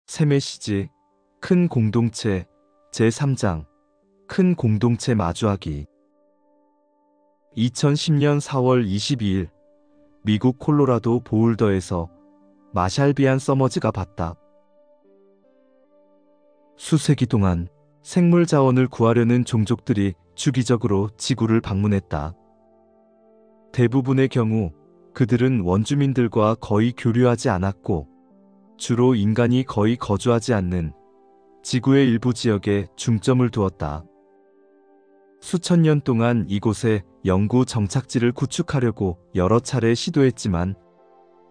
새 메시지, 큰 공동체, 제3장, 큰 공동체 마주하기. 2010년 4월 22일, 미국 콜로라도 보울더에서 마샬비안 서머즈가 봤다. 수세기 동안 생물 자원을 구하려는 종족들이 주기적으로 지구를 방문했다. 대부분의 경우 그들은 원주민들과 거의 교류하지 않았고, 주로 인간이 거의 거주하지 않는 지구의 일부 지역에 중점을 두었다. 수천 년 동안 이곳에 영구 정착지를 구축하려고 여러 차례 시도했지만,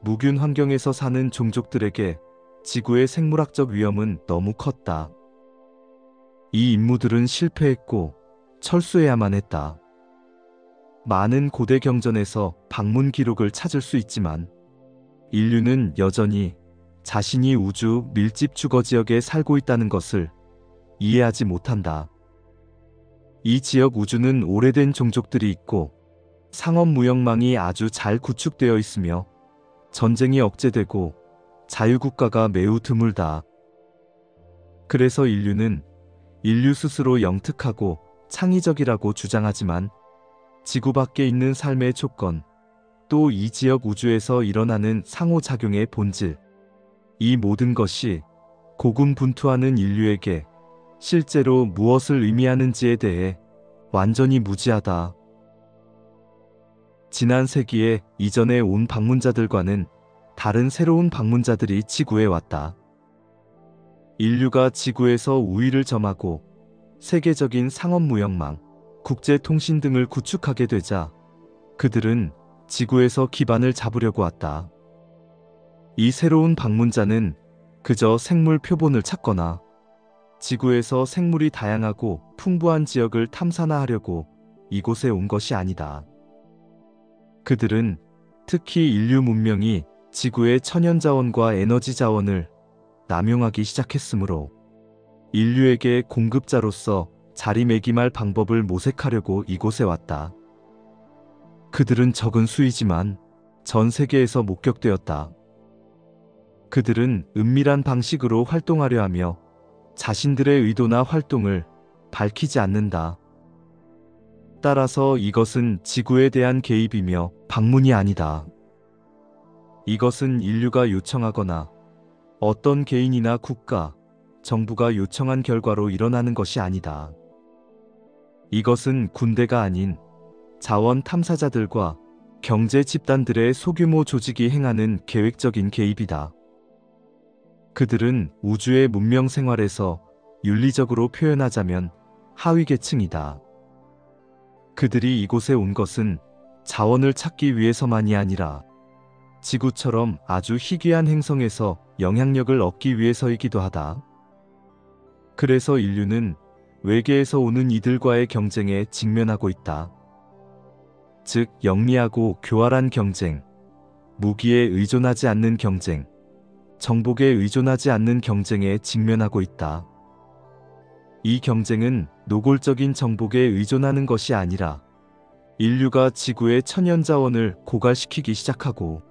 무균 환경에서 사는 종족들에게 지구의 생물학적 위험은 너무 컸다. 이 임무들은 실패했고 철수해야만 했다. 많은 고대 경전에서 방문 기록을 찾을 수 있지만, 인류는 여전히 자신이 우주 밀집 주거 지역에 살고 있다는 것을 이해하지 못한다. 이 지역 우주는 오래된 종족들이 있고 상업 무역망이 아주 잘 구축되어 있으며 전쟁이 억제되고 자유국가가 매우 드물다. 그래서 인류는 인류 스스로 영특하고 창의적이라고 주장하지만, 지구 밖에 있는 삶의 조건, 또 이 지역 우주에서 일어나는 상호작용의 본질, 이 모든 것이 고군분투하는 인류에게 실제로 무엇을 의미하는지에 대해 완전히 무지하다. 지난 세기에 이전에 온 방문자들과는 다른 새로운 방문자들이 지구에 왔다. 인류가 지구에서 우위를 점하고 세계적인 상업무역망, 국제통신 등을 구축하게 되자 그들은 지구에서 기반을 잡으려고 왔다. 이 새로운 방문자는 그저 생물 표본을 찾거나 지구에서 생물이 다양하고 풍부한 지역을 탐사나 하려고 이곳에 온 것이 아니다. 그들은 특히 인류 문명이 지구의 천연자원과 에너지 자원을 남용하기 시작했으므로 인류에게 공급자로서 자리매김할 방법을 모색하려고 이곳에 왔다. 그들은 적은 수이지만 전 세계에서 목격되었다. 그들은 은밀한 방식으로 활동하려 하며 자신들의 의도나 활동을 밝히지 않는다. 따라서 이것은 지구에 대한 개입이며 방문이 아니다. 이것은 인류가 요청하거나 어떤 개인이나 국가, 정부가 요청한 결과로 일어나는 것이 아니다. 이것은 군대가 아닌 자원 탐사자들과 경제 집단들의 소규모 조직이 행하는 계획적인 개입이다. 그들은 우주의 문명 생활에서 윤리적으로 표현하자면 하위 계층이다. 그들이 이곳에 온 것은 자원을 찾기 위해서만이 아니라 지구처럼 아주 희귀한 행성에서 영향력을 얻기 위해서이기도 하다. 그래서 인류는 외계에서 오는 이들과의 경쟁에 직면하고 있다. 즉, 영리하고 교활한 경쟁, 무기에 의존하지 않는 경쟁, 정복에 의존하지 않는 경쟁에 직면하고 있다. 이 경쟁은 노골적인 정복에 의존하는 것이 아니라 인류가 지구의 천연자원을 고갈시키기 시작하고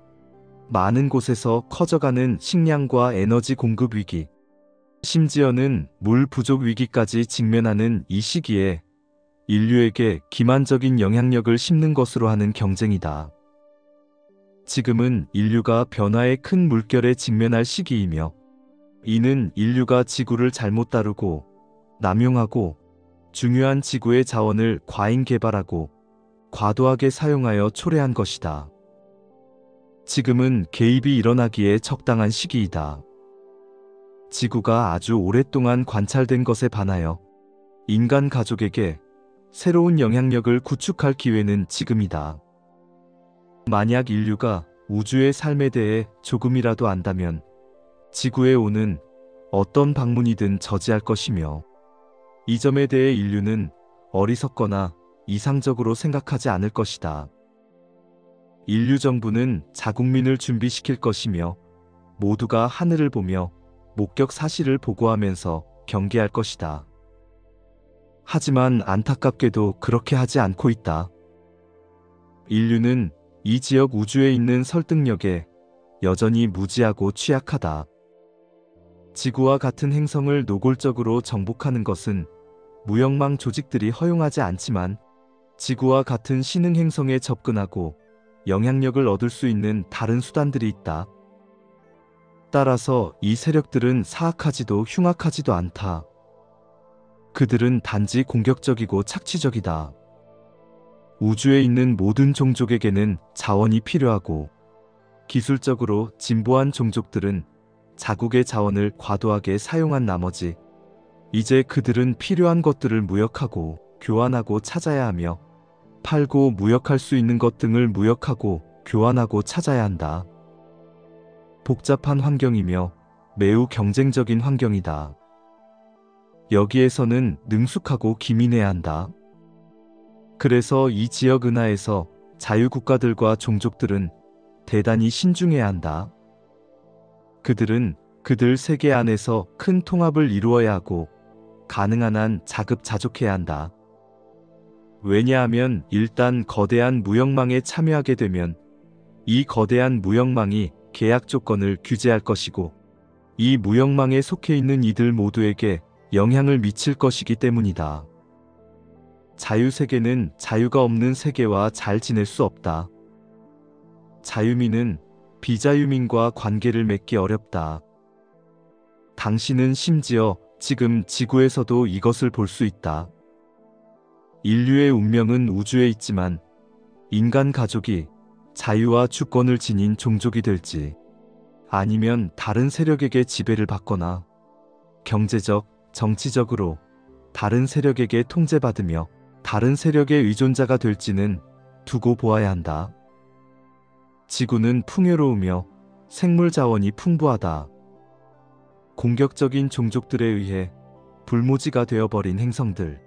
많은 곳에서 커져가는 식량과 에너지 공급 위기, 심지어는 물 부족 위기까지 직면하는 이 시기에 인류에게 기만적인 영향력을 심는 것으로 하는 경쟁이다. 지금은 인류가 변화의 큰 물결에 직면할 시기이며, 이는 인류가 지구를 잘못 다루고 남용하고 중요한 지구의 자원을 과잉 개발하고 과도하게 사용하여 초래한 것이다. 지금은 개입이 일어나기에 적당한 시기이다. 지구가 아주 오랫동안 관찰된 것에 반하여 인간 가족에게 새로운 영향력을 구축할 기회는 지금이다. 만약 인류가 우주의 삶에 대해 조금이라도 안다면 지구에 오는 어떤 방문이든 저지할 것이며, 이 점에 대해 인류는 어리석거나 이상적으로 생각하지 않을 것이다. 인류 정부는 자국민을 준비시킬 것이며, 모두가 하늘을 보며 목격 사실을 보고하면서 경계할 것이다. 하지만 안타깝게도 그렇게 하지 않고 있다. 인류는 이 지역 우주에 있는 설득력에 여전히 무지하고 취약하다. 지구와 같은 행성을 노골적으로 정복하는 것은 무역망 조직들이 허용하지 않지만 지구와 같은 신흥 행성에 접근하고 영향력을 얻을 수 있는 다른 수단들이 있다. 따라서 이 세력들은 사악하지도 흉악하지도 않다. 그들은 단지 공격적이고 착취적이다. 우주에 있는 모든 종족에게는 자원이 필요하고 기술적으로 진보한 종족들은 자국의 자원을 과도하게 사용한 나머지 이제 그들은 필요한 것들을 무역하고 교환하고 찾아야 하며 팔고 무역할 수 있는 것 등을 무역하고 교환하고 찾아야 한다. 복잡한 환경이며 매우 경쟁적인 환경이다. 여기에서는 능숙하고 기민해야 한다. 그래서 이 지역 은하에서 자유국가들과 종족들은 대단히 신중해야 한다. 그들은 그들 세계 안에서 큰 통합을 이루어야 하고 가능한 한 자급자족해야 한다. 왜냐하면 일단 거대한 무역망에 참여하게 되면 이 거대한 무역망이 계약 조건을 규제할 것이고 이 무역망에 속해 있는 이들 모두에게 영향을 미칠 것이기 때문이다. 자유세계는 자유가 없는 세계와 잘 지낼 수 없다. 자유민은 비자유민과 관계를 맺기 어렵다. 당신은 심지어 지금 지구에서도 이것을 볼 수 있다. 인류의 운명은 우주에 있지만 인간 가족이 자유와 주권을 지닌 종족이 될지 아니면 다른 세력에게 지배를 받거나 경제적, 정치적으로 다른 세력에게 통제받으며 다른 세력의 의존자가 될지는 두고 보아야 한다. 지구는 풍요로우며 생물 자원이 풍부하다. 공격적인 종족들에 의해 불모지가 되어버린 행성들,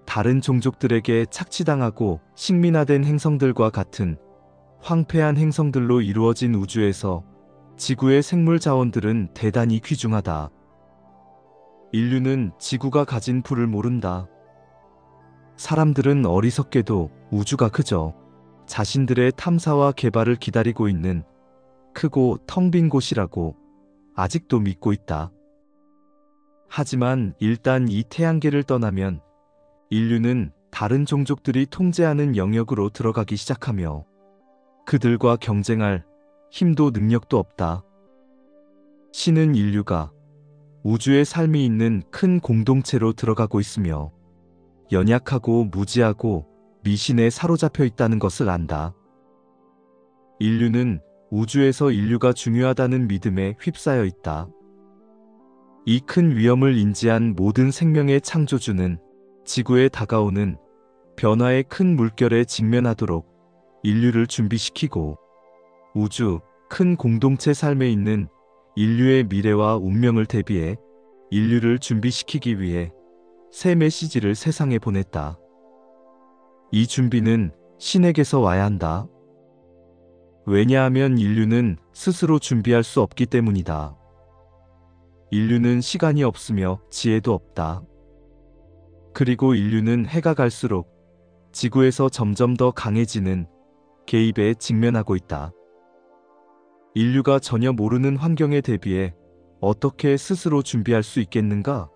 다른 종족들에게 착취당하고 식민화된 행성들과 같은 황폐한 행성들로 이루어진 우주에서 지구의 생물 자원들은 대단히 귀중하다. 인류는 지구가 가진 부를 모른다. 사람들은 어리석게도 우주가 그저 자신들의 탐사와 개발을 기다리고 있는 크고 텅 빈 곳이라고 아직도 믿고 있다. 하지만 일단 이 태양계를 떠나면 인류는 다른 종족들이 통제하는 영역으로 들어가기 시작하며 그들과 경쟁할 힘도 능력도 없다. 신은 인류가 우주의 삶이 있는 큰 공동체로 들어가고 있으며 연약하고 무지하고 미신에 사로잡혀 있다는 것을 안다. 인류는 우주에서 인류가 중요하다는 믿음에 휩싸여 있다. 이 큰 위험을 인지한 모든 생명의 창조주는 지구에 다가오는 변화의 큰 물결에 직면하도록 인류를 준비시키고 우주 큰 공동체 삶에 있는 인류의 미래와 운명을 대비해 인류를 준비시키기 위해 새 메시지를 세상에 보냈다. 이 준비는 신에게서 와야 한다. 왜냐하면 인류는 스스로 준비할 수 없기 때문이다. 인류는 시간이 없으며 지혜도 없다. 그리고 인류는 해가 갈수록 지구에서 점점 더 강해지는 개입에 직면하고 있다. 인류가 전혀 모르는 환경에 대비해 어떻게 스스로 준비할 수 있겠는가?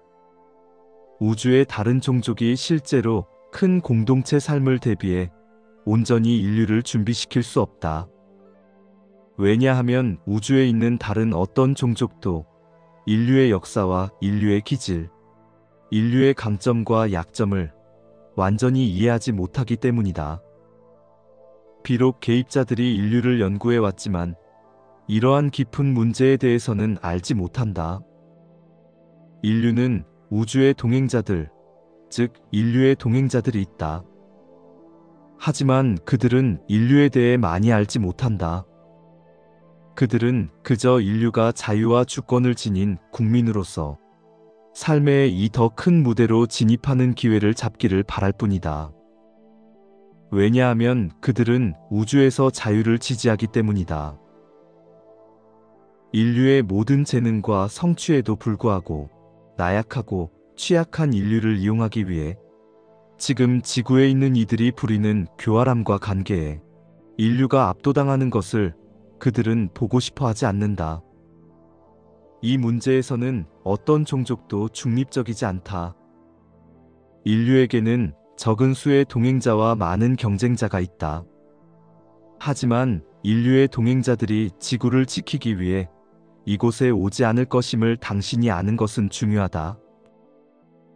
우주의 다른 종족이 실제로 큰 공동체 삶을 대비해 온전히 인류를 준비시킬 수 없다. 왜냐하면 우주에 있는 다른 어떤 종족도 인류의 역사와 인류의 기질, 인류의 강점과 약점을 완전히 이해하지 못하기 때문이다. 비록 개입자들이 인류를 연구해 왔지만 이러한 깊은 문제에 대해서는 알지 못한다. 인류는 우주의 동행자들, 즉 인류의 동행자들이 있다. 하지만 그들은 인류에 대해 많이 알지 못한다. 그들은 그저 인류가 자유와 주권을 지닌 국민으로서 삶의 이 더 큰 무대로 진입하는 기회를 잡기를 바랄 뿐이다. 왜냐하면 그들은 우주에서 자유를 지지하기 때문이다. 인류의 모든 재능과 성취에도 불구하고 나약하고 취약한 인류를 이용하기 위해 지금 지구에 있는 이들이 부리는 교활함과 관계에 인류가 압도당하는 것을 그들은 보고 싶어 하지 않는다. 이 문제에서는 어떤 종족도 중립적이지 않다. 인류에게는 적은 수의 동행자와 많은 경쟁자가 있다. 하지만 인류의 동행자들이 지구를 지키기 위해 이곳에 오지 않을 것임을 당신이 아는 것은 중요하다.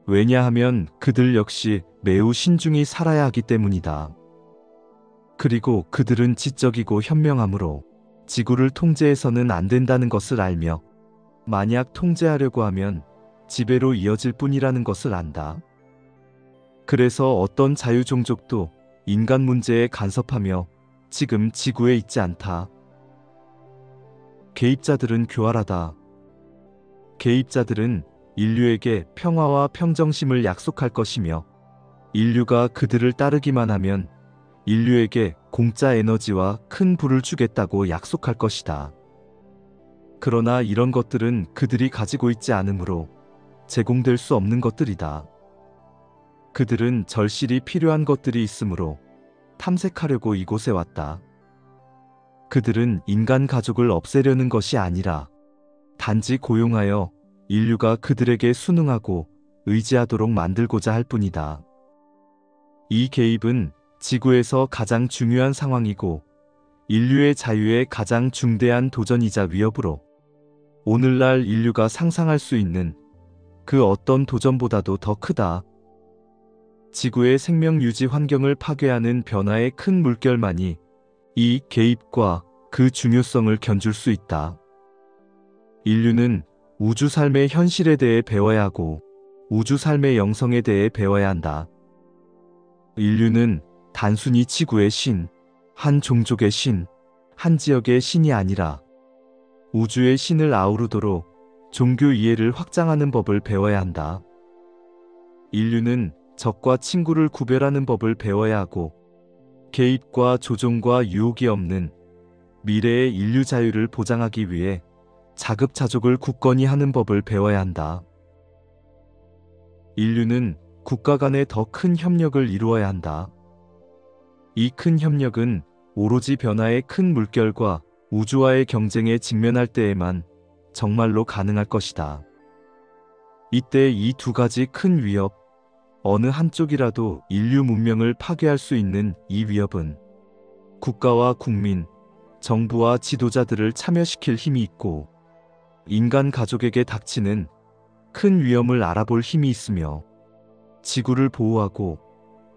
왜냐하면 그들 역시 매우 신중히 살아야 하기 때문이다. 그리고 그들은 지적이고 현명하므로 지구를 통제해서는 안 된다는 것을 알며 만약 통제하려고 하면 지배로 이어질 뿐이라는 것을 안다. 그래서 어떤 자유종족도 인간 문제에 간섭하며 지금 지구에 있지 않다. 개입자들은 교활하다. 개입자들은 인류에게 평화와 평정심을 약속할 것이며 인류가 그들을 따르기만 하면 인류에게 공짜 에너지와 큰 부를 주겠다고 약속할 것이다. 그러나 이런 것들은 그들이 가지고 있지 않으므로 제공될 수 없는 것들이다. 그들은 절실히 필요한 것들이 있으므로 탐색하려고 이곳에 왔다. 그들은 인간 가족을 없애려는 것이 아니라 단지 고용하여 인류가 그들에게 순응하고 의지하도록 만들고자 할 뿐이다. 이 개입은 지구에서 가장 중요한 상황이고 인류의 자유에 가장 중대한 도전이자 위협으로 오늘날 인류가 상상할 수 있는 그 어떤 도전보다도 더 크다. 지구의 생명 유지 환경을 파괴하는 변화의 큰 물결만이 이 개입과 그 중요성을 견줄 수 있다. 인류는 우주 삶의 현실에 대해 배워야 하고 우주 삶의 영성에 대해 배워야 한다. 인류는 단순히 지구의 신, 한 종족의 신, 한 지역의 신이 아니라 우주의 신을 아우르도록 종교 이해를 확장하는 법을 배워야 한다. 인류는 적과 친구를 구별하는 법을 배워야 하고 개입과 조종과 유혹이 없는 미래의 인류 자유를 보장하기 위해 자급자족을 굳건히 하는 법을 배워야 한다. 인류는 국가 간의 더 큰 협력을 이루어야 한다. 이 큰 협력은 오로지 변화의 큰 물결과 우주와의 경쟁에 직면할 때에만 정말로 가능할 것이다. 이때 이 두 가지 큰 위협, 어느 한쪽이라도 인류 문명을 파괴할 수 있는 이 위협은 국가와 국민, 정부와 지도자들을 참여시킬 힘이 있고 인간 가족에게 닥치는 큰 위험을 알아볼 힘이 있으며 지구를 보호하고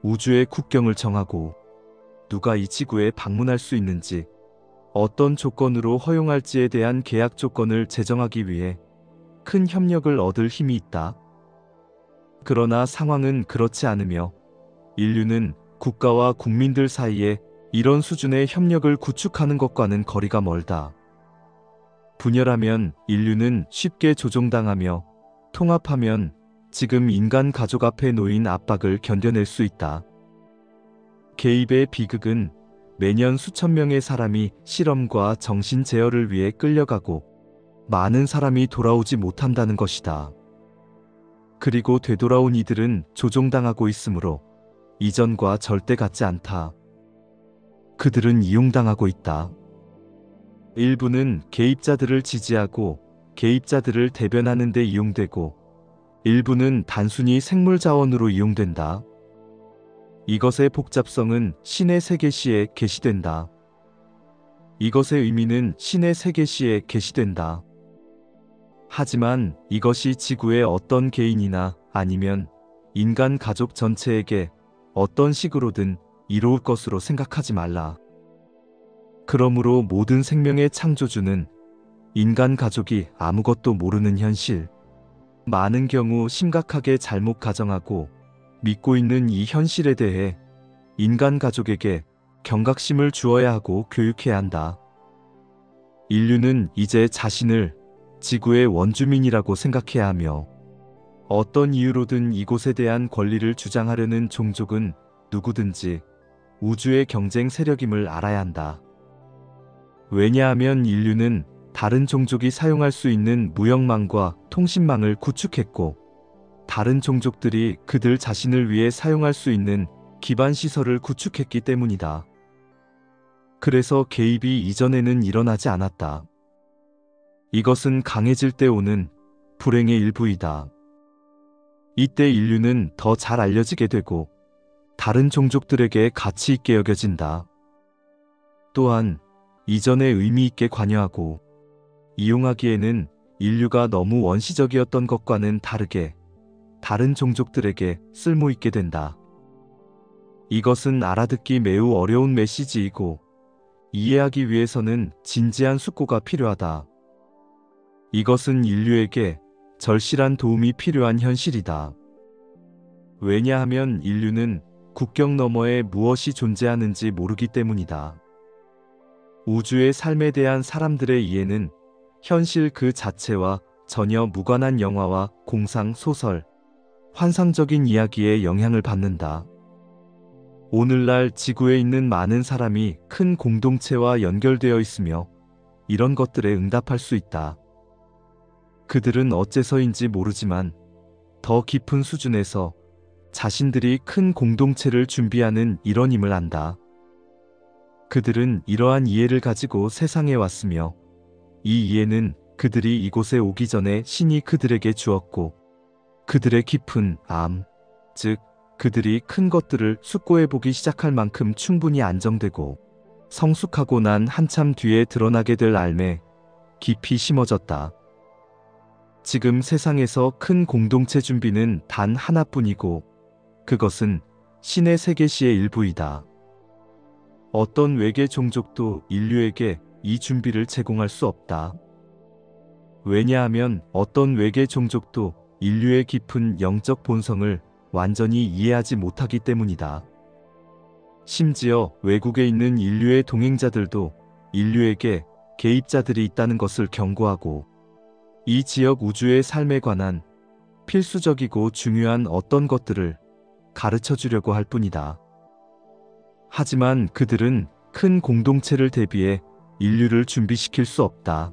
우주의 국경을 정하고 누가 이 지구에 방문할 수 있는지 어떤 조건으로 허용할지에 대한 계약 조건을 제정하기 위해 큰 협력을 얻을 힘이 있다. 그러나 상황은 그렇지 않으며 인류는 국가와 국민들 사이에 이런 수준의 협력을 구축하는 것과는 거리가 멀다. 분열하면 인류는 쉽게 조종당하며 통합하면 지금 인간 가족 앞에 놓인 압박을 견뎌낼 수 있다. 개입의 비극은 매년 수천 명의 사람이 실험과 정신 제어를 위해 끌려가고 많은 사람이 돌아오지 못한다는 것이다. 그리고 되돌아온 이들은 조종당하고 있으므로 이전과 절대 같지 않다. 그들은 이용당하고 있다. 일부는 개입자들을 지지하고 개입자들을 대변하는 데 이용되고 일부는 단순히 생물 자원으로 이용된다. 이것의 복잡성은 신의 세계시에 계시된다. 이것의 의미는 신의 세계시에 계시된다. 하지만 이것이 지구의 어떤 개인이나 아니면 인간 가족 전체에게 어떤 식으로든 이로울 것으로 생각하지 말라. 그러므로 모든 생명의 창조주는 인간 가족이 아무것도 모르는 현실, 많은 경우 심각하게 잘못 가정하고 믿고 있는 이 현실에 대해 인간 가족에게 경각심을 주어야 하고 교육해야 한다. 인류는 이제 자신을 지구의 원주민이라고 생각해야 하며 어떤 이유로든 이곳에 대한 권리를 주장하려는 종족은 누구든지 우주의 경쟁 세력임을 알아야 한다. 왜냐하면 인류는 다른 종족이 사용할 수 있는 무역망과 통신망을 구축했고 다른 종족들이 그들 자신을 위해 사용할 수 있는 기반 시설을 구축했기 때문이다. 그래서 개입이 이전에는 일어나지 않았다. 이것은 강해질 때 오는 불행의 일부이다. 이때 인류는 더 잘 알려지게 되고 다른 종족들에게 가치 있게 여겨진다. 또한 이전에 의미 있게 관여하고 이용하기에는 인류가 너무 원시적이었던 것과는 다르게 다른 종족들에게 쓸모 있게 된다. 이것은 알아듣기 매우 어려운 메시지이고 이해하기 위해서는 진지한 숙고가 필요하다. 이것은 인류에게 절실한 도움이 필요한 현실이다. 왜냐하면 인류는 국경 너머에 무엇이 존재하는지 모르기 때문이다. 우주의 삶에 대한 사람들의 이해는 현실 그 자체와 전혀 무관한 영화와 공상, 소설, 환상적인 이야기에 영향을 받는다. 오늘날 지구에 있는 많은 사람이 큰 공동체와 연결되어 있으며 이런 것들에 응답할 수 있다. 그들은 어째서인지 모르지만 더 깊은 수준에서 자신들이 큰 공동체를 준비하는 일원임을 안다. 그들은 이러한 이해를 가지고 세상에 왔으며 이 이해는 그들이 이곳에 오기 전에 신이 그들에게 주었고 그들의 깊은 암, 즉 그들이 큰 것들을 숙고해보기 시작할 만큼 충분히 안정되고 성숙하고 난 한참 뒤에 드러나게 될 알매 깊이 심어졌다. 지금 세상에서 큰 공동체 준비는 단 하나뿐이고 그것은 신의 세계시의 일부이다. 어떤 외계 종족도 인류에게 이 준비를 제공할 수 없다. 왜냐하면 어떤 외계 종족도 인류의 깊은 영적 본성을 완전히 이해하지 못하기 때문이다. 심지어 외국에 있는 인류의 동행자들도 인류에게 개입자들이 있다는 것을 경고하고 이 지역 우주의 삶에 관한 필수적이고 중요한 어떤 것들을 가르쳐 주려고 할 뿐이다. 하지만 그들은 큰 공동체를 대비해 인류를 준비시킬 수 없다.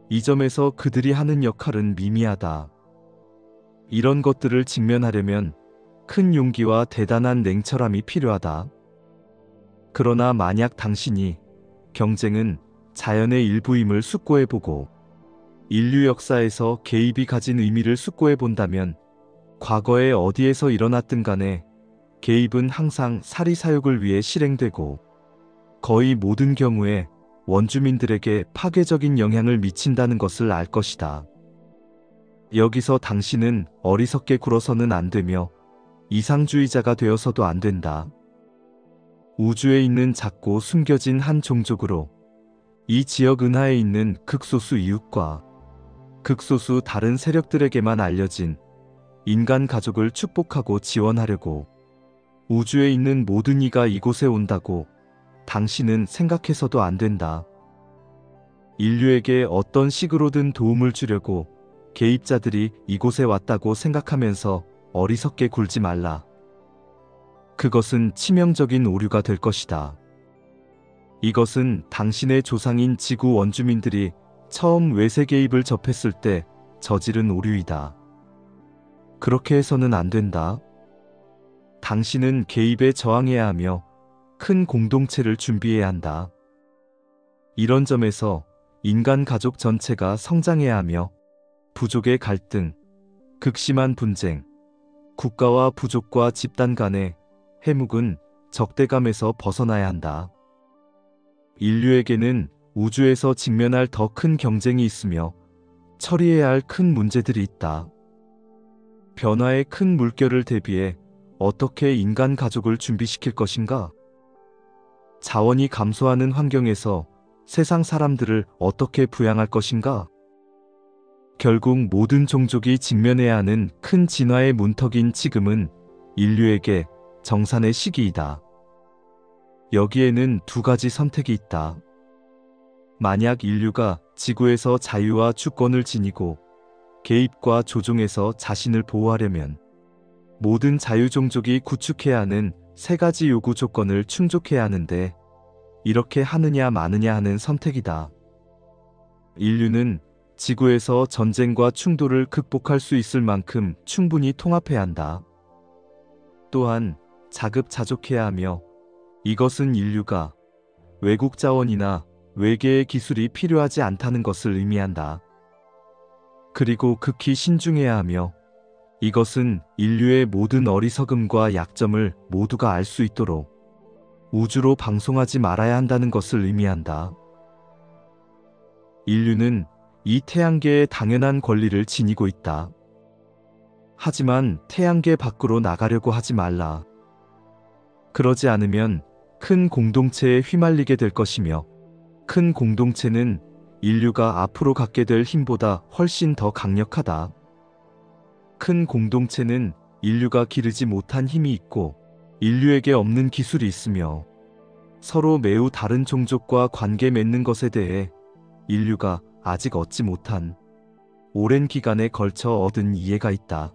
이 점에서 그들이 하는 역할은 미미하다. 이런 것들을 직면하려면 큰 용기와 대단한 냉철함이 필요하다. 그러나 만약 당신이 경쟁은 자연의 일부임을 숙고해보고 인류 역사에서 개입이 가진 의미를 숙고해본다면 과거에 어디에서 일어났든 간에 개입은 항상 사리사욕을 위해 실행되고 거의 모든 경우에 원주민들에게 파괴적인 영향을 미친다는 것을 알 것이다. 여기서 당신은 어리석게 굴어서는 안 되며 이상주의자가 되어서도 안 된다. 우주에 있는 작고 숨겨진 한 종족으로 이 지역 은하에 있는 극소수 이웃과 극소수 다른 세력들에게만 알려진 인간 가족을 축복하고 지원하려고 우주에 있는 모든 이가 이곳에 온다고 당신은 생각해서도 안 된다. 인류에게 어떤 식으로든 도움을 주려고 개입자들이 이곳에 왔다고 생각하면서 어리석게 굴지 말라. 그것은 치명적인 오류가 될 것이다. 이것은 당신의 조상인 지구 원주민들이 처음 외세 개입을 접했을 때 저지른 오류이다. 그렇게 해서는 안 된다. 당신은 개입에 저항해야 하며 큰 공동체를 준비해야 한다. 이런 점에서 인간 가족 전체가 성장해야 하며 부족의 갈등, 극심한 분쟁, 국가와 부족과 집단 간의 해묵은 적대감에서 벗어나야 한다. 인류에게는 우주에서 직면할 더 큰 경쟁이 있으며 처리해야 할 큰 문제들이 있다. 변화의 큰 물결을 대비해 어떻게 인간 가족을 준비시킬 것인가? 자원이 감소하는 환경에서 세상 사람들을 어떻게 부양할 것인가? 결국 모든 종족이 직면해야 하는 큰 진화의 문턱인 지금은 인류에게 정산의 시기이다. 여기에는 두 가지 선택이 있다. 만약 인류가 지구에서 자유와 주권을 지니고 개입과 조종에서 자신을 보호하려면 모든 자유종족이 구축해야 하는 세 가지 요구 조건을 충족해야 하는데 이렇게 하느냐 마느냐 하는 선택이다. 인류는 지구에서 전쟁과 충돌을 극복할 수 있을 만큼 충분히 통합해야 한다. 또한 자급자족해야 하며 이것은 인류가 외국 자원이나 외계의 기술이 필요하지 않다는 것을 의미한다. 그리고 극히 신중해야 하며 이것은 인류의 모든 어리석음과 약점을 모두가 알 수 있도록 우주로 방송하지 말아야 한다는 것을 의미한다. 인류는 이 태양계의 당연한 권리를 지니고 있다. 하지만 태양계 밖으로 나가려고 하지 말라. 그러지 않으면 큰 공동체에 휘말리게 될 것이며 큰 공동체는 인류가 앞으로 갖게 될 힘보다 훨씬 더 강력하다. 큰 공동체는 인류가 기르지 못한 힘이 있고 인류에게 없는 기술이 있으며 서로 매우 다른 종족과 관계 맺는 것에 대해 인류가 아직 얻지 못한 오랜 기간에 걸쳐 얻은 이해가 있다.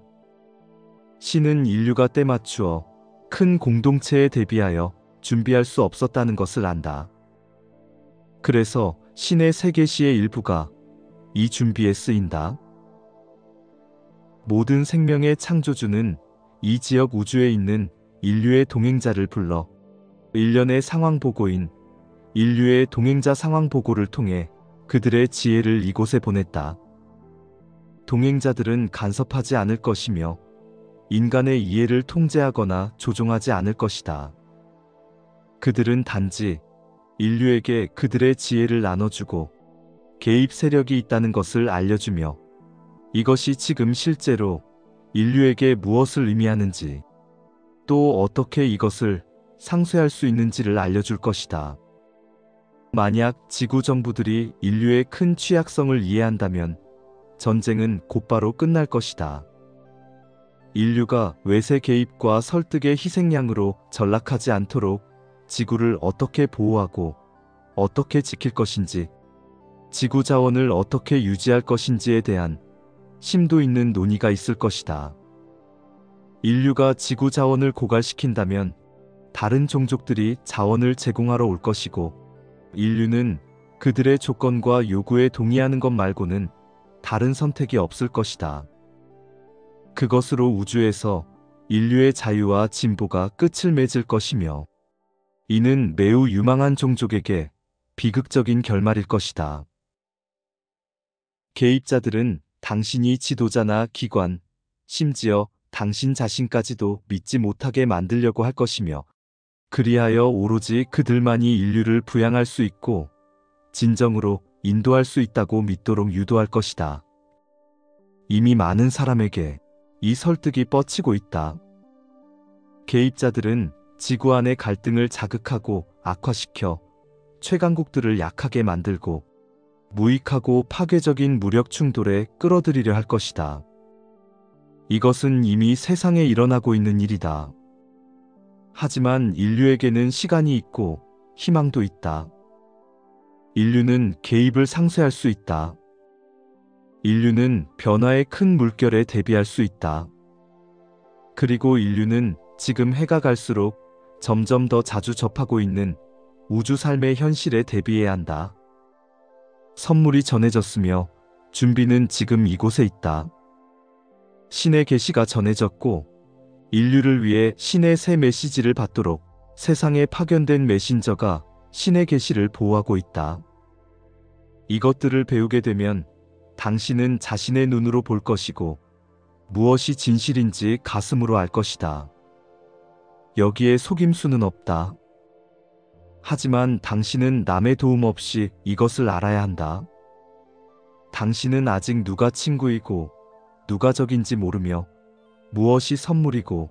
신은 인류가 때맞추어 큰 공동체에 대비하여 준비할 수 없었다는 것을 안다. 그래서 신의 세 계시의 일부가 이 준비에 쓰인다. 모든 생명의 창조주는 이 지역 우주에 있는 인류의 동행자를 불러 일련의 상황보고인 인류의 동행자 상황보고를 통해 그들의 지혜를 이곳에 보냈다. 동행자들은 간섭하지 않을 것이며 인간의 이해를 통제하거나 조종하지 않을 것이다. 그들은 단지 인류에게 그들의 지혜를 나눠주고 개입 세력이 있다는 것을 알려주며 이것이 지금 실제로 인류에게 무엇을 의미하는지 또 어떻게 이것을 상쇄할 수 있는지를 알려줄 것이다. 만약 지구 정부들이 인류의 큰 취약성을 이해한다면 전쟁은 곧바로 끝날 것이다. 인류가 외세 개입과 설득의 희생양으로 전락하지 않도록 지구를 어떻게 보호하고 어떻게 지킬 것인지, 지구 자원을 어떻게 유지할 것인지에 대한 심도 있는 논의가 있을 것이다. 인류가 지구 자원을 고갈시킨다면 다른 종족들이 자원을 제공하러 올 것이고 인류는 그들의 조건과 요구에 동의하는 것 말고는 다른 선택이 없을 것이다. 그것으로 우주에서 인류의 자유와 진보가 끝을 맺을 것이며 이는 매우 유망한 종족에게 비극적인 결말일 것이다. 개입자들은 당신이 지도자나 기관, 심지어 당신 자신까지도 믿지 못하게 만들려고 할 것이며 그리하여 오로지 그들만이 인류를 부양할 수 있고 진정으로 인도할 수 있다고 믿도록 유도할 것이다. 이미 많은 사람에게 이 설득이 뻗치고 있다. 개입자들은 지구 안의 갈등을 자극하고 악화시켜 최강국들을 약하게 만들고 무익하고 파괴적인 무력 충돌에 끌어들이려 할 것이다. 이것은 이미 세상에 일어나고 있는 일이다. 하지만 인류에게는 시간이 있고 희망도 있다. 인류는 개입을 상쇄할 수 있다. 인류는 변화의 큰 물결에 대비할 수 있다. 그리고 인류는 지금 해가 갈수록 점점 더 자주 접하고 있는 우주 삶의 현실에 대비해야 한다. 선물이 전해졌으며 준비는 지금 이곳에 있다. 신의 계시가 전해졌고 인류를 위해 신의 새 메시지를 받도록 세상에 파견된 메신저가 신의 계시를 보호하고 있다. 이것들을 배우게 되면 당신은 자신의 눈으로 볼 것이고 무엇이 진실인지 가슴으로 알 것이다. 여기에 속임수는 없다. 하지만 당신은 남의 도움 없이 이것을 알아야 한다. 당신은 아직 누가 친구이고 누가 적인지 모르며 무엇이 선물이고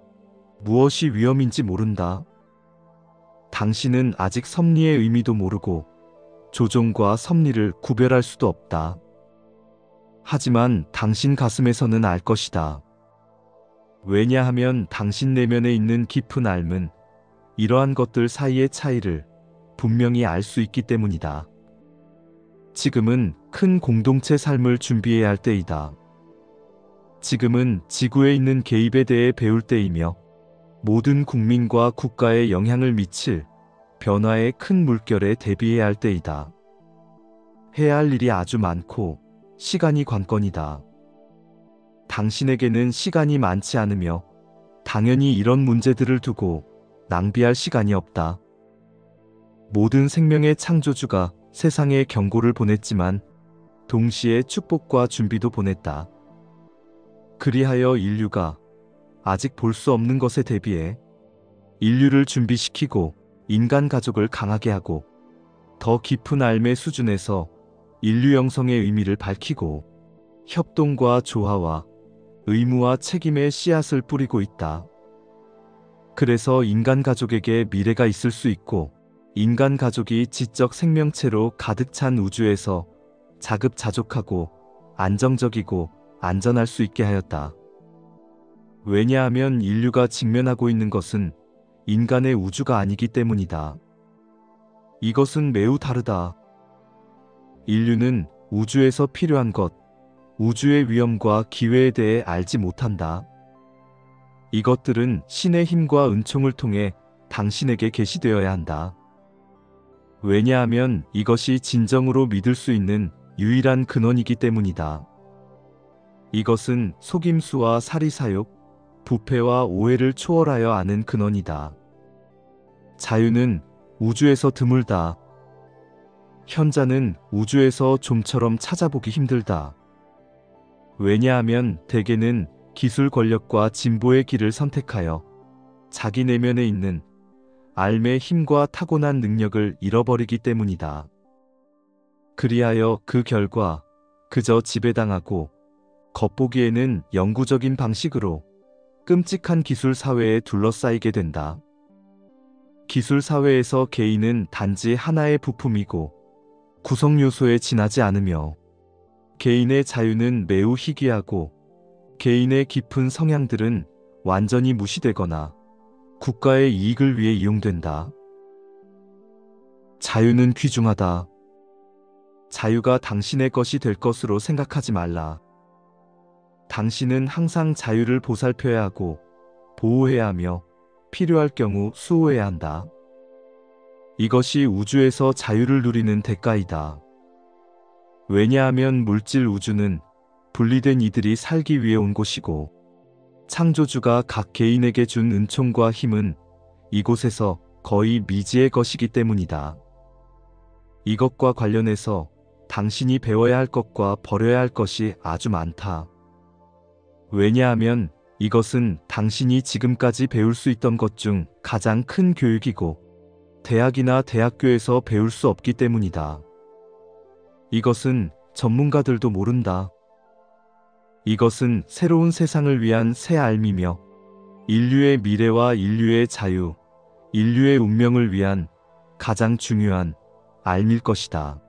무엇이 위험인지 모른다. 당신은 아직 섭리의 의미도 모르고 조종과 섭리를 구별할 수도 없다. 하지만 당신 가슴에서는 알 것이다. 왜냐하면 당신 내면에 있는 깊은 알은 이러한 것들 사이의 차이를 분명히 알 수 있기 때문이다. 지금은 큰 공동체 삶을 준비해야 할 때이다. 지금은 지구에 있는 개입에 대해 배울 때이며 모든 국민과 국가에 영향을 미칠 변화의 큰 물결에 대비해야 할 때이다. 해야 할 일이 아주 많고 시간이 관건이다. 당신에게는 시간이 많지 않으며 당연히 이런 문제들을 두고 낭비할 시간이 없다. 모든 생명의 창조주가 세상에 경고를 보냈지만 동시에 축복과 준비도 보냈다. 그리하여 인류가 아직 볼 수 없는 것에 대비해 인류를 준비시키고 인간 가족을 강하게 하고 더 깊은 삶의 수준에서 인류 영성의 의미를 밝히고 협동과 조화와 의무와 책임의 씨앗을 뿌리고 있다. 그래서 인간 가족에게 미래가 있을 수 있고 인간 가족이 지적 생명체로 가득 찬 우주에서 자급자족하고 안정적이고 안전할 수 있게 하였다. 왜냐하면 인류가 직면하고 있는 것은 인간의 우주가 아니기 때문이다. 이것은 매우 다르다. 인류는 우주에서 필요한 것, 우주의 위험과 기회에 대해 알지 못한다. 이것들은 신의 힘과 은총을 통해 당신에게 계시되어야 한다. 왜냐하면 이것이 진정으로 믿을 수 있는 유일한 근원이기 때문이다. 이것은 속임수와 사리사욕, 부패와 오해를 초월하여 아는 근원이다. 자유는 우주에서 드물다. 현자는 우주에서 좀처럼 찾아보기 힘들다. 왜냐하면 대개는 기술 권력과 진보의 길을 선택하여 자기 내면에 있는 삶의 힘과 타고난 능력을 잃어버리기 때문이다. 그리하여 그 결과 그저 지배당하고 겉보기에는 영구적인 방식으로 끔찍한 기술 사회에 둘러싸이게 된다. 기술 사회에서 개인은 단지 하나의 부품이고 구성 요소에 지나지 않으며 개인의 자유는 매우 희귀하고 개인의 깊은 성향들은 완전히 무시되거나 국가의 이익을 위해 이용된다. 자유는 귀중하다. 자유가 당신의 것이 될 것으로 생각하지 말라. 당신은 항상 자유를 보살펴야 하고 보호해야 하며 필요할 경우 수호해야 한다. 이것이 우주에서 자유를 누리는 대가이다. 왜냐하면 물질 우주는 분리된 이들이 살기 위해 온 곳이고 창조주가 각 개인에게 준 은총과 힘은 이곳에서 거의 미지의 것이기 때문이다. 이것과 관련해서 당신이 배워야 할 것과 버려야 할 것이 아주 많다. 왜냐하면 이것은 당신이 지금까지 배울 수 있던 것 중 가장 큰 교육이고 대학이나 대학교에서 배울 수 없기 때문이다. 이것은 전문가들도 모른다. 이것은 새로운 세상을 위한 새 삶이며 인류의 미래와 인류의 자유, 인류의 운명을 위한 가장 중요한 삶일 것이다.